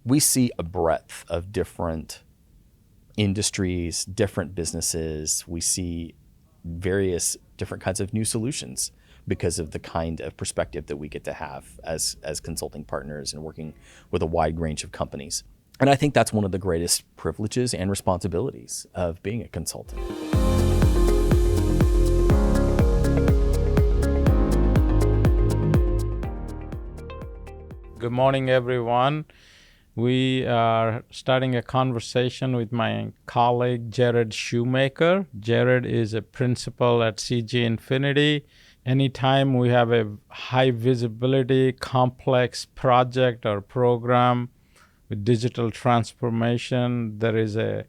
we see a breadth of different industries, different businesses. We see various different kinds of new solutions because of the kind of perspective that we get to have as consulting partners and working with a wide range of companies. And I think that's one of the greatest privileges and responsibilities of being a consultant. Good morning, everyone. We are starting a conversation with my colleague, Jared Shoemaker. Jared is a principal at CG Infinity. Anytime we have a high visibility, complex project or program with digital transformation, there is a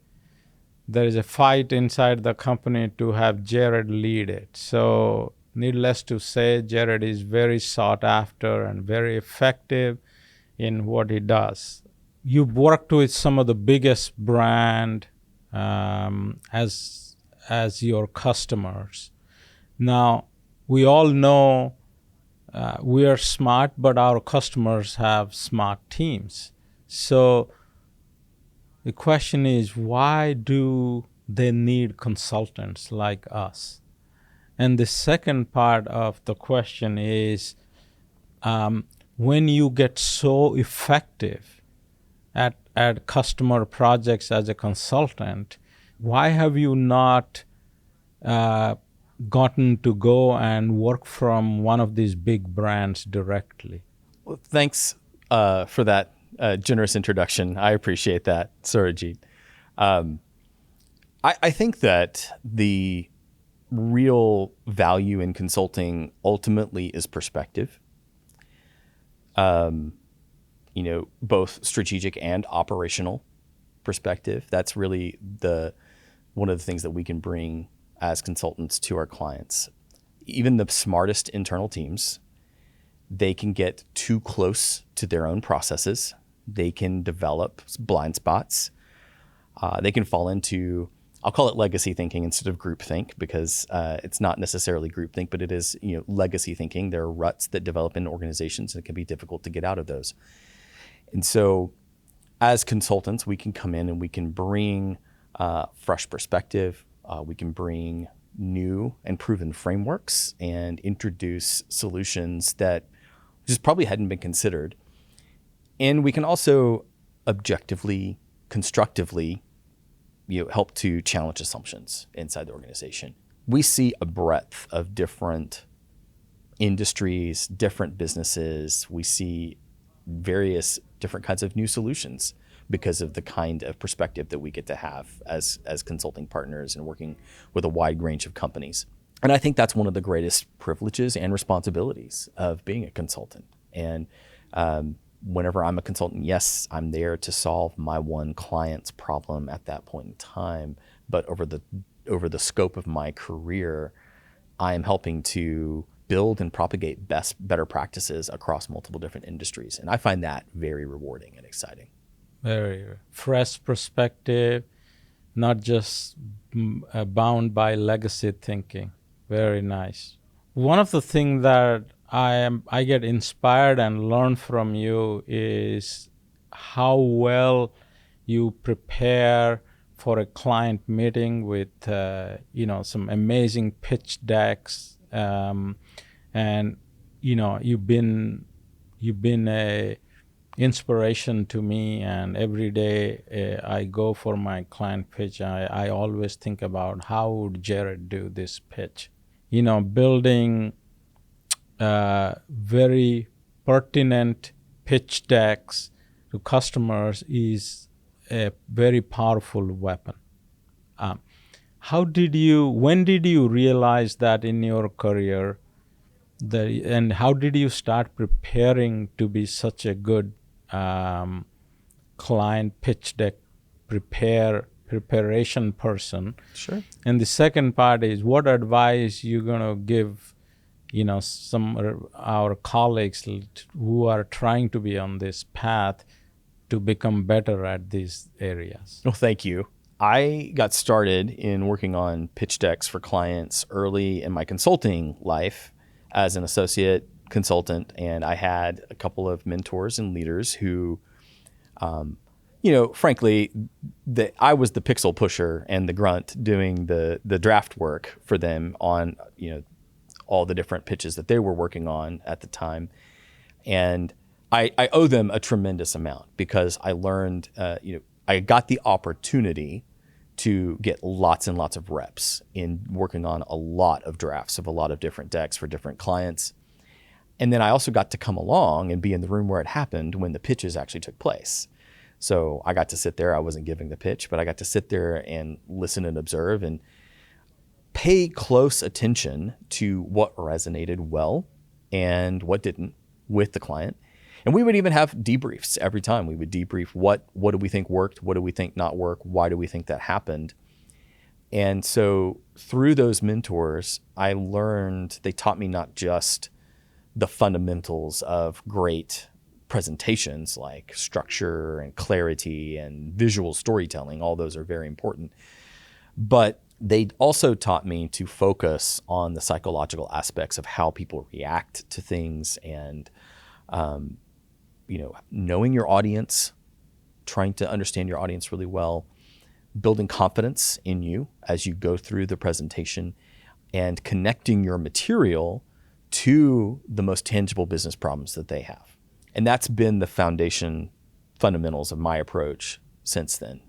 fight inside the company to have Jared lead it. So needless to say, Jared is very sought after and very effective in what he does. You've worked with some of the biggest brand as your customers. Now, we all know we are smart, but our customers have smart teams. So the question is, why do they need consultants like us? And the second part of the question is, when you get so effective at customer projects as a consultant, why have you not gotten to go and work from one of these big brands directly? Well, thanks for that generous introduction. I appreciate that, Saurajit. I think that the real value in consulting ultimately is perspective. Both strategic and operational perspective. That's really one of the things that we can bring as consultants to our clients. Even the smartest internal teams, they can get too close to their own processes. They can develop blind spots. They can fall into, I'll call it legacy thinking instead of groupthink, because it's not necessarily groupthink, but it is legacy thinking. There are ruts that develop in organizations, and it can be difficult to get out of those. And so as consultants, we can come in and we can bring fresh perspective. We can bring new and proven frameworks and introduce solutions that just probably hadn't been considered. And we can also objectively, constructively, help to challenge assumptions inside the organization. We see a breadth of different industries, different businesses. We see various different kinds of new solutions because of the kind of perspective that we get to have as consulting partners and working with a wide range of companies. And I think that's one of the greatest privileges and responsibilities of being a consultant. And whenever I'm a consultant, yes, I'm there to solve my one client's problem at that point in time. But over the scope of my career, I am helping to build and propagate better practices across multiple different industries. And I find that very rewarding and exciting. Very fresh perspective, not just bound by legacy thinking. Very nice. One of the things that I get inspired and learn from you is how well you prepare for a client meeting with some amazing pitch decks, and you've been a inspiration to me. And every day I go for my client pitch, I always think about how would Jared do this pitch. Building very pertinent pitch decks to customers is a very powerful weapon. When did you realize that in your career, and how did you start preparing to be such a good client pitch deck preparation person? Sure. And the second part is, what advice you're going to give some of our colleagues who are trying to be on this path to become better at these areas? Well, thank you. I got started in working on pitch decks for clients early in my consulting life as an associate consultant, and I had a couple of mentors and leaders who Frankly, I was the pixel pusher and the grunt doing the draft work for them on, all the different pitches that they were working on at the time. And I owe them a tremendous amount because I learned, I got the opportunity to get lots and lots of reps in working on a lot of drafts of a lot of different decks for different clients. And then I also got to come along and be in the room where it happened when the pitches actually took place. So I got to sit there. I wasn't giving the pitch, but I got to sit there and listen and observe and pay close attention to what resonated well and what didn't with the client. And we would even have debriefs every time. We would debrief what do we think worked? What do we think not work? Why do we think that happened? And so through those mentors, I learned, they taught me not just the fundamentals of great presentations like structure and clarity and visual storytelling. All those are very important. But they also taught me to focus on the psychological aspects of how people react to things and, knowing your audience, trying to understand your audience really well, building confidence in you as you go through the presentation, and connecting your material to the most tangible business problems that they have. And that's been the fundamentals of my approach since then.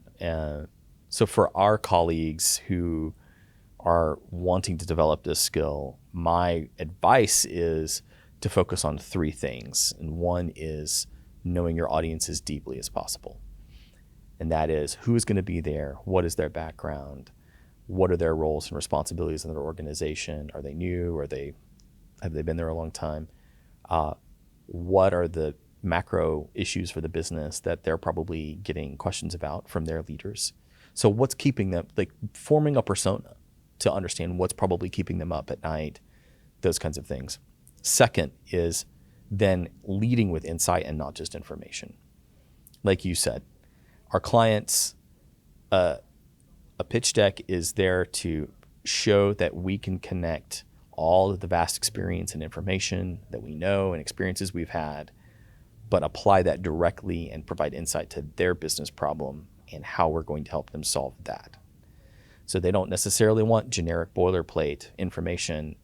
So for our colleagues who are wanting to develop this skill, my advice is to focus on three things. And one is knowing your audience as deeply as possible. And that is, who is going to be there? What is their background? What are their roles and responsibilities in their organization? Are they new? Have they been there a long time? What are the macro issues for the business that they're probably getting questions about from their leaders? So what's keeping them, like forming a persona to understand what's probably keeping them up at night, those kinds of things. Second is then leading with insight and not just information. Like you said, our clients, a pitch deck is there to show that we can connect all of the vast experience and information that we know and experiences we've had, but apply that directly and provide insight to their business problem and how we're going to help them solve that. So they don't necessarily want generic boilerplate information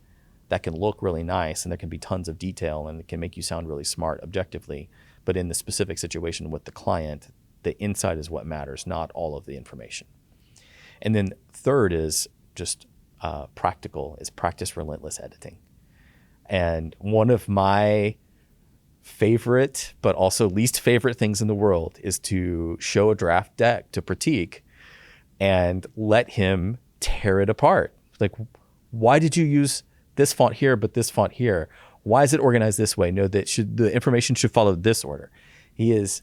that can look really nice and there can be tons of detail and it can make you sound really smart objectively. But in the specific situation with the client, the insight is what matters, not all of the information. And then third is just practice relentless editing. And one of my favorite, but also least favorite things in the world is to show a draft deck to Pratik and let him tear it apart. Like, why did you use this font here, but this font here? Why is it organized this way? No, the information should follow this order. He is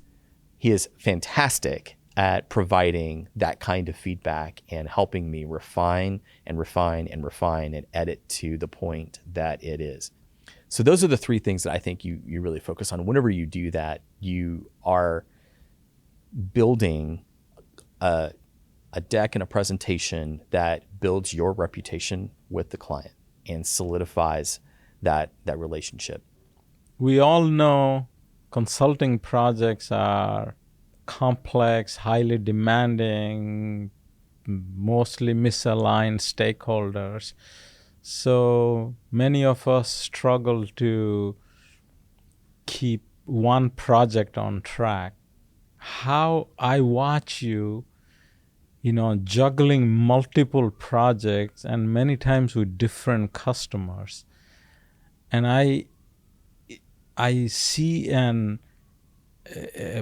fantastic at providing that kind of feedback and helping me refine and edit to the point that it is. So those are the three things that I think you really focus on. Whenever you do that, you are building a deck and a presentation that builds your reputation with the client and solidifies that relationship. We all know consulting projects are complex, highly demanding, mostly misaligned stakeholders. So many of us struggle to keep one project on track. How I watch you, juggling multiple projects and many times with different customers. And I see a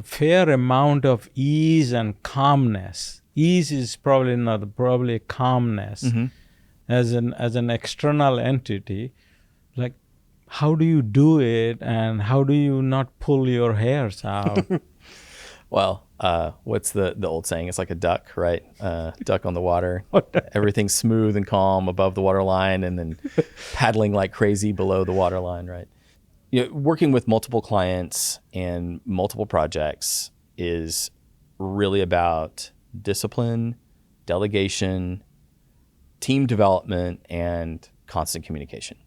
fair amount of ease and calmness. Ease is probably calmness. Mm-hmm. As an external entity. Like, how do you do it and how do you not pull your hairs out? Well, what's the old saying? It's like a duck, right? Duck on the water. Everything's smooth and calm above the water line and then paddling like crazy below the water line, right? Working with multiple clients and multiple projects is really about discipline, delegation, team development, and constant communication.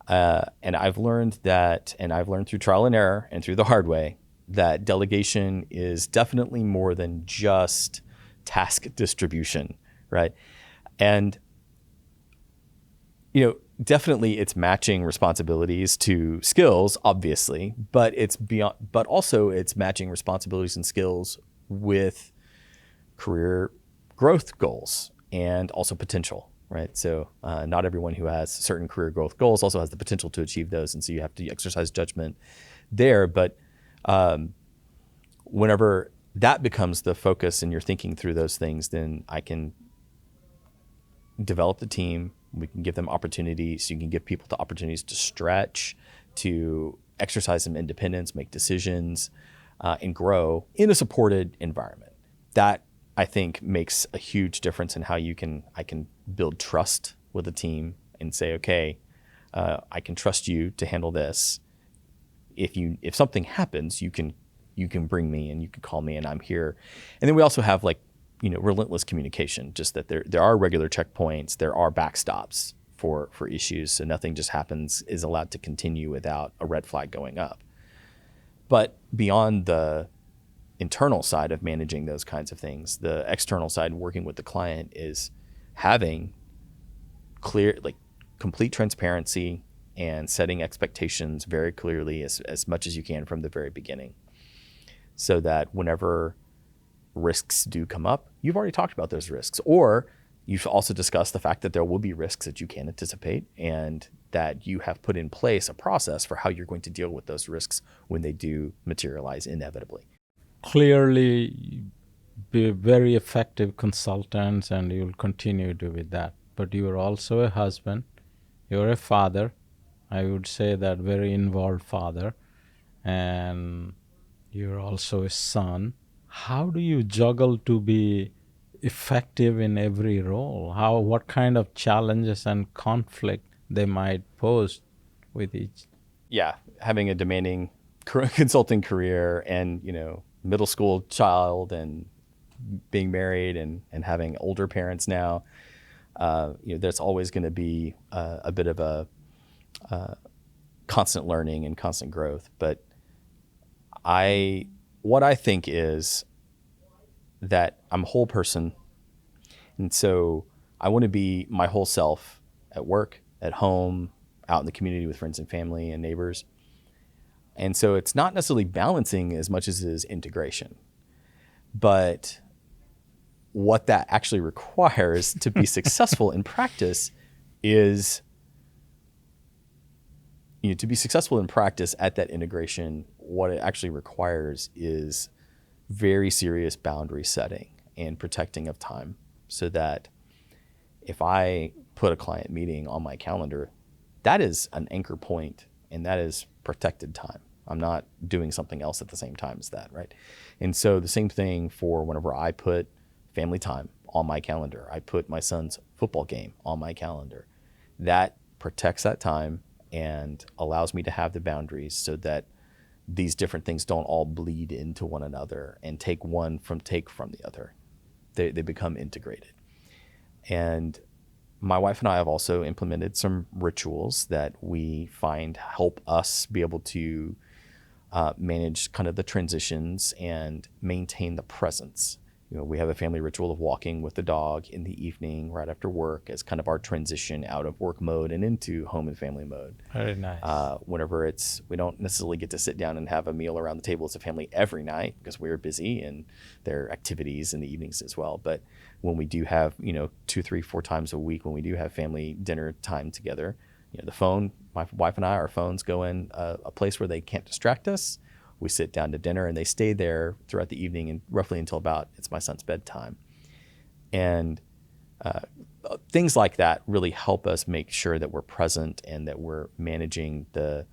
And I've learned through trial and error and through the hard way, that delegation is definitely more than just task distribution, right? And, definitely it's matching responsibilities to skills, obviously, but also it's matching responsibilities and skills with career growth goals and also potential, right? So not everyone who has certain career growth goals also has the potential to achieve those. And so you have to exercise judgment there. But whenever that becomes the focus and you're thinking through those things, then I can develop the team. We can give them opportunities. You can give people the opportunities to stretch, to exercise some independence, make decisions, and grow in a supported environment. That, I think, makes a huge difference in how I can build trust with a team and say, okay, I can trust you to handle this. If something happens, you can bring me and you can call me and I'm here. And then we also have relentless communication, just that there are regular checkpoints, there are backstops for issues. So nothing just is allowed to continue without a red flag going up. But beyond the internal side of managing those kinds of things, the external side, working with the client, is having clear, complete transparency and setting expectations very clearly as much as you can from the very beginning, so that whenever risks do come up, you've already talked about those risks, or you've also discussed the fact that there will be risks that you can't anticipate, and that you have put in place a process for how you're going to deal with those risks when they do materialize inevitably. Clearly, be very effective consultants, and you'll continue to do with that. But you are also a husband, you're a father, I would say that very involved father, and you're also a son. How do you juggle to be effective in every role? What kind of challenges and conflict they might pose with each? Yeah, having a demanding consulting career and, middle school child and being married and having older parents now, there's always going to be a bit of a constant learning and constant growth. But what I think is that I'm a whole person. And so I want to be my whole self at work, at home, out in the community with friends and family and neighbors. And so it's not necessarily balancing as much as it is integration. But what that actually requires to be successful in practice is, to be successful in practice at that integration, what it actually requires is very serious boundary setting and protecting of time, so that if I put a client meeting on my calendar, that is an anchor point and that is protected time. I'm not doing something else at the same time as that, right? And so the same thing for whenever I put family time on my calendar, I put my son's football game on my calendar. That protects that time and allows me to have the boundaries so that these different things don't all bleed into one another and take from the other. They become integrated. And my wife and I have also implemented some rituals that we find help us be able to manage kind of the transitions and maintain the presence. We have a family ritual of walking with the dog in the evening right after work as kind of our transition out of work mode and into home and family mode. Very nice. Whenever we don't necessarily get to sit down and have a meal around the table as a family every night because we're busy and there are activities in the evenings as well. But when we do have, 2, 3, 4 times a week, when we do have family dinner time together, the phone, my wife and I, our phones go in a place where they can't distract us. We sit down to dinner and they stay there throughout the evening and roughly until it's my son's bedtime. And things like that really help us make sure that we're present and that we're managing the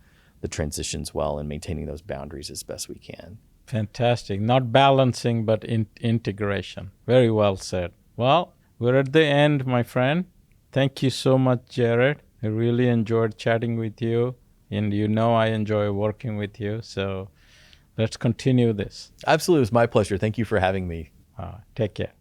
transitions well and maintaining those boundaries as best we can. Fantastic. Not balancing, but integration. Very well said. Well, we're at the end, my friend. Thank you so much, Jared. I really enjoyed chatting with you. And I enjoy working with you. So let's continue this. Absolutely. It was my pleasure. Thank you for having me. Take care.